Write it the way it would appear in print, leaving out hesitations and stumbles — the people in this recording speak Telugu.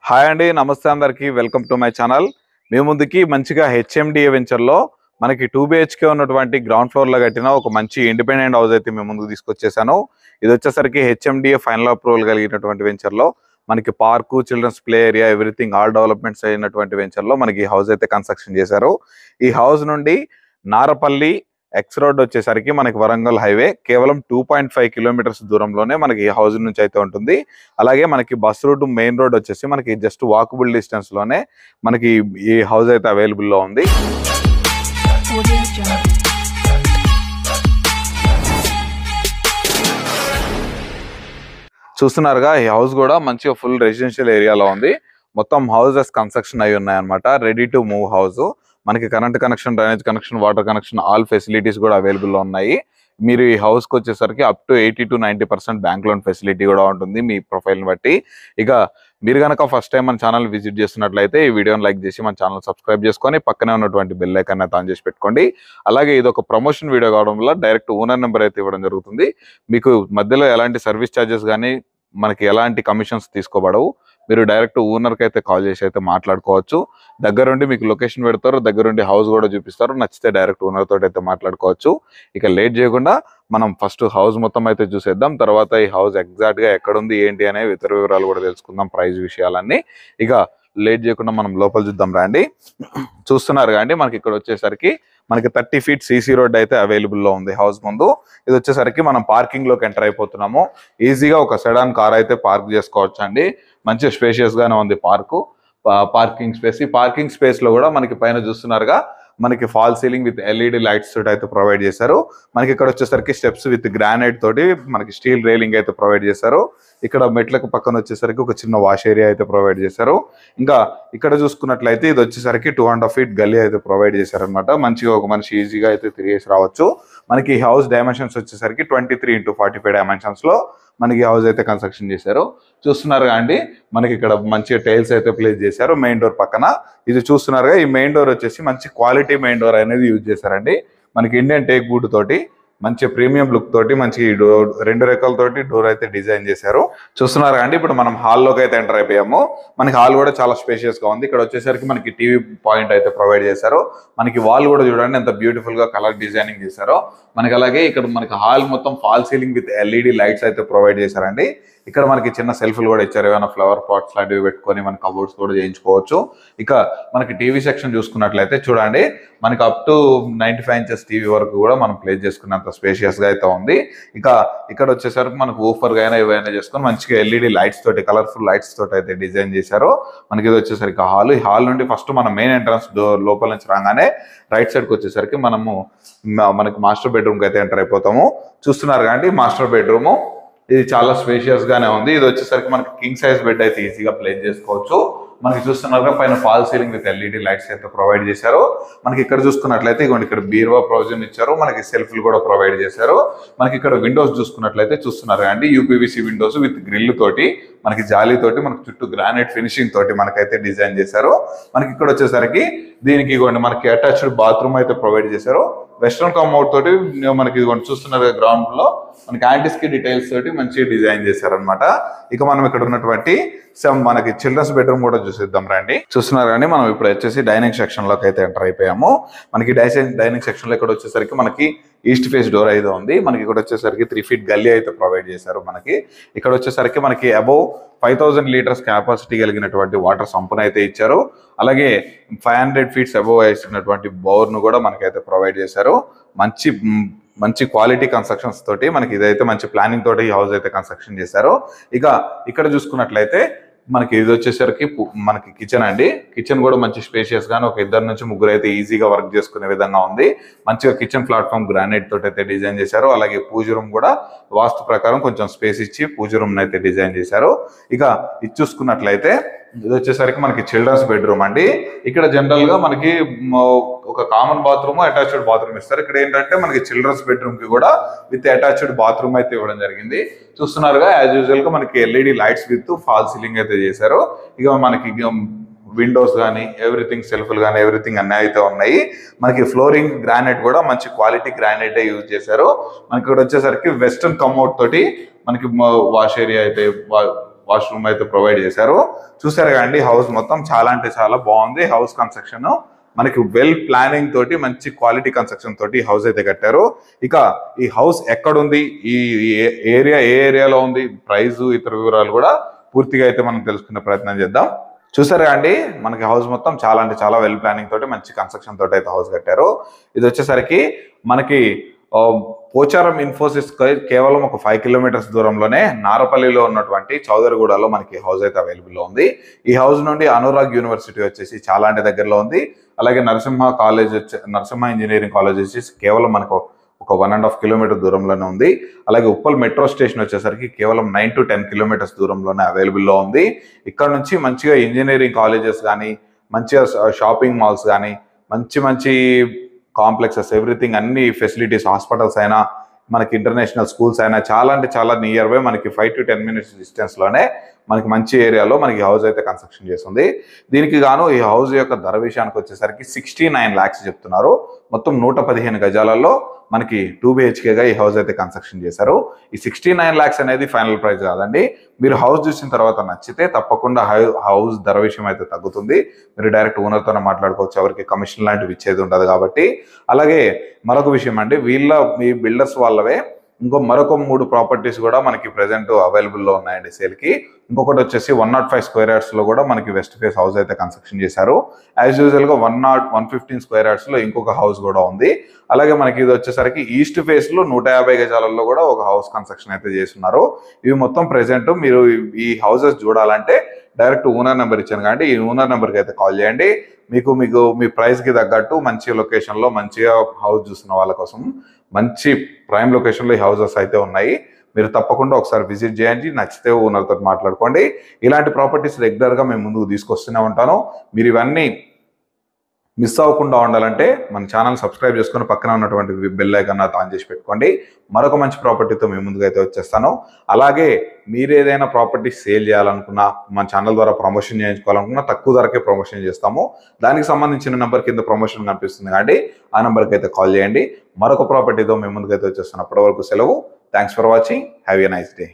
హాయ్ అండి, నమస్తే అందరికి. Welcome to my channel. మీ ముందుకి మంచిగా హెచ్ఎండిఏ వెంచర్లో మనకి 2 BHK ఉన్నటువంటి గ్రౌండ్ ఫ్లోర్లో కట్టిన ఒక మంచి ఇండిపెండెంట్ హౌస్ అయితే మేము ముందుకు తీసుకొచ్చేసాను. ఇది వచ్చేసరికి హెచ్ఎండిఏ ఫైనల్ అప్రూవల్ కలిగినటువంటి వెంచర్లో మనకి park, children's play area, everything all developments అయినటువంటి వెంచర్లో మనకి ఈ హౌస్ అయితే కన్స్ట్రక్షన్ చేశారు. ఈ హౌస్ నుండి నారపల్లి ఎక్స్ రోడ్ వచ్చేసరికి మనకి వరంగల్ హైవే కేవలం 2.5 కిలోమీటర్స్ దూరంలోనే మనకి ఈ హౌస్ నుంచి అయితే ఉంటుంది. అలాగే మనకి బస్ రూట్ మెయిన్ రోడ్ వచ్చేసి మనకి జస్ట్ వాకబుల్ డిస్టెన్స్ లోనే మనకి ఈ హౌస్ అయితే అవైలబుల్ లో ఉంది. చూస్తున్నారుగా, ఈ హౌస్ కూడా మంచిగా ఫుల్ రెసిడెన్షియల్ ఏరియాలో ఉంది. మొత్తం హౌసెస్ కన్స్ట్రక్షన్ అయి ఉన్నాయి అనమాట. Ready to move house. మనకి current connection, drainage connection, water connection, all facilities కూడా అవైలబుల్లో ఉన్నాయి. మీరు ఈ హౌస్కి వచ్చేసరికి up to 80 to 90% bank loan facility కూడా ఉంటుంది మీ ప్రొఫైల్ని బట్టి. ఇక మీరు కనుక ఫస్ట్ టైం మన ఛానల్ విజిట్ చేస్తున్నట్లయితే ఈ వీడియోని లైక్ చేసి మన ఛానల్ సబ్స్క్రైబ్ చేసుకొని పక్కనే ఉన్నటువంటి బెల్ ఐకాన్ అయితే ఆన్ చేసి పెట్టుకోండి. అలాగే ఇది ఒక ప్రమోషన్ వీడియో కావడం వల్ల డైరెక్ట్ ఓనర్ నెంబర్ అయితే ఇవ్వడం జరుగుతుంది. మీకు మధ్యలో ఎలాంటి సర్వీస్ ఛార్జెస్ కానీ మనకి ఎలాంటి కమిషన్స్ తీసుకోబడవు. మీరు డైరెక్ట్ ఓనర్కి అయితే కాల్ చేసి అయితే మాట్లాడుకోవచ్చు. దగ్గరుండి మీకు లొకేషన్ పెడతారు, దగ్గరుండి హౌస్ కూడా చూపిస్తారు. నచ్చితే డైరెక్ట్ ఓనర్ తోటి అయితే మాట్లాడుకోవచ్చు. ఇక లేట్ చేయకుండా మనం ఫస్ట్ హౌస్ మొత్తం అయితే చూసేద్దాం. తర్వాత ఈ హౌస్ ఎగ్జాక్ట్ గా ఎక్కడుంది ఏంటి అనే ఇతర వివరాలు కూడా తెలుసుకుందాం, ప్రైస్ విషయాలన్నీ. ఇక లేట్ చేయకుండా మనం లోపల చూద్దాం రండి. చూస్తున్నారు కాండి, మనకి ఇక్కడ వచ్చేసరికి మనకి 30 feet CC రోడ్ అయితే అవైలబుల్ లో ఉంది హౌస్ ముందు. ఇది వచ్చేసరికి మనం పార్కింగ్ లోకి ఎంటర్ అయిపోతున్నాము. ఈజీగా ఒక సెడాన్ కార్ అయితే పార్క్ చేసుకోవచ్చు అండి. మంచి స్పేషియస్ గానే ఉంది పార్కింగ్ స్పేస్. ఈ పార్కింగ్ స్పేస్ లో కూడా మనకి పైన చూస్తున్నారుగా మనకి fall ceiling with LED lights తోటి అయితే ప్రొవైడ్ చేశారు. మనకి ఇక్కడ వచ్చేసరికి స్టెప్స్ విత్ గ్రానైట్ తోటి మనకి స్టీల్ రైలింగ్ అయితే ప్రొవైడ్ చేశారు. ఇక్కడ మెట్లకు పక్కన వచ్చేసరికి ఒక చిన్న వాష్ ఏరియా అయితే ప్రొవైడ్ చేశారు. ఇంకా ఇక్కడ చూసుకున్నట్లయితే ఇది వచ్చేసరికి 2.5 feet గల్లీ అయితే ప్రొవైడ్ చేశారనమాట. మంచిగా ఒక మనిషి ఈజీగా అయితే తిరిగేసి రావచ్చు. మనకి హౌస్ డైమెన్షన్స్ వచ్చేసరికి 23 into 45 డైమెన్షన్స్ లో మనకి హౌస్ అయితే కన్స్ట్రక్షన్ చేశారు. చూస్తున్నారు అండి, మనకి ఇక్కడ మంచిగా టైల్స్ అయితే ప్లేస్ చేశారు మెయిన్ డోర్ పక్కన. ఇది చూస్తున్నారుగా, ఈ మెయిన్ డోర్ వచ్చేసి మంచి క్వాలిటీ మెయిన్ డోర్ అనేది యూజ్ చేశారండి. మనకి ఇండియన్ టేక్ వుడ్ తోటి మంచి ప్రీమియం లుక్ తోటి మంచి డోర్, 2 రెక్కలతోటి డోర్ అయితే డిజైన్ చేశారు. చూస్తున్నారు అండి, ఇప్పుడు మనం హాల్లోకి అయితే ఎంటర్ అయిపోయాము. మనకి హాల్ కూడా చాలా స్పేషియస్ గా ఉంది. ఇక్కడ వచ్చేసరికి మనకి టీవీ పాయింట్ అయితే ప్రొవైడ్ చేశారు. మనకి వాల్ కూడా చూడండి ఎంత బ్యూటిఫుల్ గా కలర్ డిజైనింగ్ చేశారో. మనకి అలాగే ఇక్కడ మనకి హాల్ మొత్తం fall ceiling with LED lights అయితే ప్రొవైడ్ చేశారండి. ఇక్కడ మనకి చిన్న సెల్ఫ్లు కూడా ఇచ్చారు, ఏమైనా ఫ్లవర్ పాట్స్ లాంటివి పెట్టుకొని మన కబోర్డ్స్ కూడా చేయించుకోవచ్చు. ఇక మనకి టీవీ సెక్షన్ చూసుకున్నట్లయితే చూడండి, మనకి అప్ టు 95 inches టీవీ వరకు కూడా మనం ప్లేస్ చేసుకున్నంత స్పేషియస్ గా అయితే ఉంది. ఇక ఇక్కడ వచ్చేసరికి మనకు ఊఫర్ గా అయినా ఏవైనా చేసుకొని మంచిగా LED లైట్స్ తోటి, కలర్ఫుల్ లైట్స్ తోటి అయితే డిజైన్ చేశారు. మనకి ఇది వచ్చేసరికి హాల్. ఈ హాల్ నుండి ఫస్ట్ మన మెయిన్ ఎంట్రన్స్ డోర్ లోపల నుంచి రాగానే రైట్ సైడ్ కి వచ్చేసరికి మనకి మాస్టర్ బెడ్రూమ్ కి అయితే ఎంటర్ అయిపోతాము. చూస్తున్నారు కానీ మాస్టర్ బెడ్రూమ్ ఇది చాలా స్పేషియస్ గానే ఉంది. ఇది వచ్చేసరికి మనకి కింగ్ సైజ్ బెడ్ అయితే ఈజీగా ప్లేస్ చేసుకోవచ్చు. మనకి చూస్తున్నారుగా పైన fall ceiling with LED lights అయితే ప్రొవైడ్ చేశారు. మనకి ఇక్కడ చూసుకున్నట్లయితే ఇదిగోండి, ఇక్కడ బీరువా ప్రొవిజన్ ఇచ్చారు. మనకి సెల్ఫ్లు కూడా ప్రొవైడ్ చేశారు. మనకి ఇక్కడ విండోస్ చూసుకున్నట్లయితే చూస్తున్నారు అండి, UPVC విండోస్ విత్ గ్రిల్ తోటి మనకి జాలీ తోటి మనకి చుట్టూ గ్రానైట్ ఫినిషింగ్ తోటి మనకైతే డిజైన్ చేశారు. మనకి ఇక్కడ వచ్చేసరికి దీనికి ఇదిగోండి మనకి అటాచ్డ్ బాత్రూమ్ అయితే ప్రొవైడ్ చేశారు. వెస్ట్రన్ కమౌట్ తోటి మనకి ఇదిగోండి చూస్తున్నారు గ్రౌండ్ లో మనకి యాంటిస్కి డీటెయిల్స్ తోటి మంచిగా డిజైన్ చేశారనమాట. ఇక మనం ఇక్కడ ఉన్నటువంటి మనకి చిల్డ్రన్స్ బెడ్రూమ్ కూడా చూసేద్దాం రండి. చూస్తున్నారు కానీ మనం ఇప్పుడు వచ్చేసి డైనింగ్ సెక్షన్ లోకి అయితే ఎంటర్ అయిపోయాము. మనకి డైనింగ్ సెక్షన్ లో ఇక్కడ వచ్చేసరికి మనకి ఈస్ట్ ఫేస్ డోర్ అయితే ఉంది. మనకి ఇక్కడ వచ్చేసరికి 3 feet గల్లీ అయితే ప్రొవైడ్ చేశారు. మనకి ఇక్కడ వచ్చేసరికి మనకి అబౌవ్ 5000 liters కెపాసిటీ కలిగినటువంటి వాటర్ సంపును అయితే ఇచ్చారు. అలాగే 500 feet అబౌవ్ వేసినటువంటి బోర్ ను కూడా మనకైతే ప్రొవైడ్ చేశారు. మంచి క్వాలిటీ కన్స్ట్రక్షన్స్ తోటి మనకి ఇదైతే మంచి ప్లానింగ్ తోటి ఈ హౌస్ అయితే కన్స్ట్రక్షన్ చేశారు. ఇక ఇక్కడ చూసుకున్నట్లయితే మనకి ఇది వచ్చేసరికి మనకి కిచెన్ అండి. కిచెన్ కూడా మంచి స్పేషియస్ గానే ఒక 2 నుంచి 3 అయితే ఈజీగా వర్క్ చేసుకునే విధంగా ఉంది. మంచిగా కిచెన్ ప్లాట్ఫామ్ గ్రానైట్ తోటి అయితే డిజైన్ చేశారు. అలాగే పూజ రూమ్ కూడా వాస్తు ప్రకారం కొంచెం స్పేస్ ఇచ్చి పూజ రూమ్ అయితే డిజైన్ చేశారు. ఇక ఇది చూసుకున్నట్లయితే ఇది వచ్చేసరికి మనకి చిల్డ్రన్స్ బెడ్రూమ్ అండి. ఇక్కడ జనరల్ గా మనకి ఒక కామన్ బాత్రూమ్, అటాచ్డ్ బాత్రూమ్ ఇస్తారు. ఇక్కడ ఏంటంటే మనకి చిల్డ్రన్స్ బెడ్రూమ్ కి కూడా విత్ అటాచ్డ్ బాత్రూమ్ అయితే ఇవ్వడం జరిగింది. చూస్తున్నారుగా, యాజ్ యూజువల్ గా మనకి LED lights with fall ceiling అయితే చేశారు. ఇక మనకి విండోస్ కానీ ఎవ్రీథింగ్, సెల్ఫ్లు కానీ ఎవ్రీథింగ్ అన్నీ అయితే ఉన్నాయి. మనకి ఫ్లోరింగ్ గ్రానైట్ కూడా మంచి క్వాలిటీ గ్రానైట్ యూజ్ చేశారు. మనకి ఇక్కడ వచ్చేసరికి వెస్టర్న్ కమౌట్ తోటి మనకి వాష్ ఏరియా అయితే వాష్రూమ్ అయితే ప్రొవైడ్ చేశారు. చూసారు కదండి హౌస్ మొత్తం చాలా అంటే చాలా బాగుంది. హౌస్ కన్స్ట్రక్షన్ మనకి వెల్ ప్లానింగ్ తోటి మంచి క్వాలిటీ కన్స్ట్రక్షన్ తోటి హౌస్ అయితే కట్టారు. ఇక ఈ హౌస్ ఎక్కడుంది, ఈ ఏరియా ఏ ఏరియాలో ఉంది, ప్రైస్ ఇతర వివరాలు కూడా పూర్తిగా అయితే మనం తెలుసుకునే ప్రయత్నం చేద్దాం. చూసారా అండి మనకి హౌస్ మొత్తం చాలా అంటే చాలా వెల్ ప్లానింగ్ తోటి మంచి కన్స్ట్రక్షన్ తోటి అయితే హౌస్ కట్టారు. ఇది వచ్చేసరికి మనకి పోచారం ఇన్ఫోసిస్ కేవలం ఒక 5 కిలోమీటర్స్ దూరంలోనే నారపల్లిలో ఉన్నటువంటి చౌదరిగూడలో మనకి హౌస్ అయితే అవైలబుల్ ఉంది. ఈ హౌస్ నుండి అనురాగ్ యూనివర్సిటీ వచ్చేసి చాలా అంటే దగ్గరలో ఉంది. అలాగే నరసింహ ఇంజనీరింగ్ కాలేజ్ వచ్చేసి కేవలం మనకు ఒక 1.5 కిలోమీటర్ దూరంలోనే ఉంది. అలాగే ఉప్పల్ మెట్రో స్టేషన్ వచ్చేసరికి కేవలం 9 to 10 కిలోమీటర్స్ దూరంలోనే అవైలబుల్లో ఉంది. ఇక్కడ నుంచి మంచిగా ఇంజనీరింగ్ కాలేజెస్ కానీ, మంచిగా షాపింగ్ మాల్స్ కానీ, మంచి కాంప్లెక్సెస్, ఎవ్రీథింగ్ అన్ని ఫెసిలిటీస్, హాస్పిటల్స్ అయినా, మనకి ఇంటర్నేషనల్ స్కూల్స్ అయినా చాలా అంటే చాలా నియర్ బై మనకి 5 to 10 minutes డిస్టెన్స్ లోనే మనకి మంచి ఏరియాలో మనకి హౌస్ అయితే కన్స్ట్రక్షన్ చేస్తుంది. దీనికి గాను ఈ హౌస్ యొక్క ధర విషయానికి వచ్చేసరికి 69 lakhs చెప్తున్నారు. మొత్తం 115 గజాలలో మనకి 2 BHK గా ఈ హౌస్ అయితే కన్స్ట్రక్షన్ చేశారు. ఈ 69 lakhs అనేది ఫైనల్ ప్రైస్ కాదండి. మీరు హౌస్ చూసిన తర్వాత నచ్చితే తప్పకుండా హౌస్ ధర విషయం అయితే తగ్గుతుంది. మీరు డైరెక్ట్ ఓనర్తోనే మాట్లాడుకోవచ్చు, ఎవరికి కమిషన్ లాంటివి ఇచ్చేది ఉండదు కాబట్టి. అలాగే మరొక విషయం అండి, మీ బిల్డర్స్ వాళ్ళవే మరొక 3 ప్రాపర్టీస్ కూడా మనకి ప్రెసెంట్ అవైలబుల్లో ఉన్నాయండి సేల్కి. ఇంకొకటి వచ్చేసి 105 square yards లో కూడా మనకి వెస్ట్ ఫేస్ హౌస్ అయితే కన్స్ట్రక్షన్ చేశారు. యాజ్ యూజువల్ గా 115 square yards లో ఇంకొక హౌస్ కూడా ఉంది. అలాగే మనకి ఇది వచ్చేసరికి ఈస్ట్ ఫేస్ లో 150 గజాలలో కూడా ఒక హౌస్ కన్స్ట్రక్షన్ అయితే చేస్తున్నారు. ఇవి మొత్తం ప్రెసెంట్ మీరు ఈ హౌసెస్ చూడాలంటే డైరెక్ట్ ఓనర్ నెంబర్ ఇచ్చాను కాబట్టి ఈ ఓనర్ నెంబర్కి అయితే కాల్ చేయండి. మీకు మీ ప్రైస్ కి తగ్గట్టు మంచి లొకేషన్ లో మంచిగా హౌస్ చూస్తున్న వాళ్ళ కోసం మంచి ప్రైమ్ లొకేషన్ లో ఈ హౌసెస్ అయితే ఉన్నాయి. మీరు తప్పకుండా ఒకసారి విజిట్ చేయండి. నచ్చితే ఓనర్తో మాట్లాడుకోండి. ఇలాంటి ప్రాపర్టీస్ రెగ్యులర్ గా మేము ముందుకు తీసుకొస్తూనే ఉంటాను. మీరు ఇవన్నీ మిస్ అవ్వకుండా ఉండాలంటే మన ఛానల్ సబ్స్క్రైబ్ చేసుకొని పక్కన ఉన్నటువంటి బెల్ ఐకాన్ ఆన్ చేసి పెట్టుకోండి. మరొక మంచి ప్రాపర్టీతో మీ ముందుకు అయితే వచ్చేస్తాను. అలాగే మీరు ఏదైనా ప్రాపర్టీ సేల్ చేయాలనుకున్నా, మన ఛానల్ ద్వారా ప్రమోషన్ చేయించుకోవాలనుకున్నా తక్కువ ధరకే ప్రమోషన్ చేస్తాము. దానికి సంబంధించిన నెంబర్ కింద ప్రమోషన్ కనిపిస్తుంది కాబట్టి ఆ నెంబర్కి అయితే కాల్ చేయండి. మరొక ప్రాపర్టీతో మీ ముందుకు అయితే వచ్చేస్తాను. అప్పటి వరకు సెలవు. Thanks for watching. Have a nice day.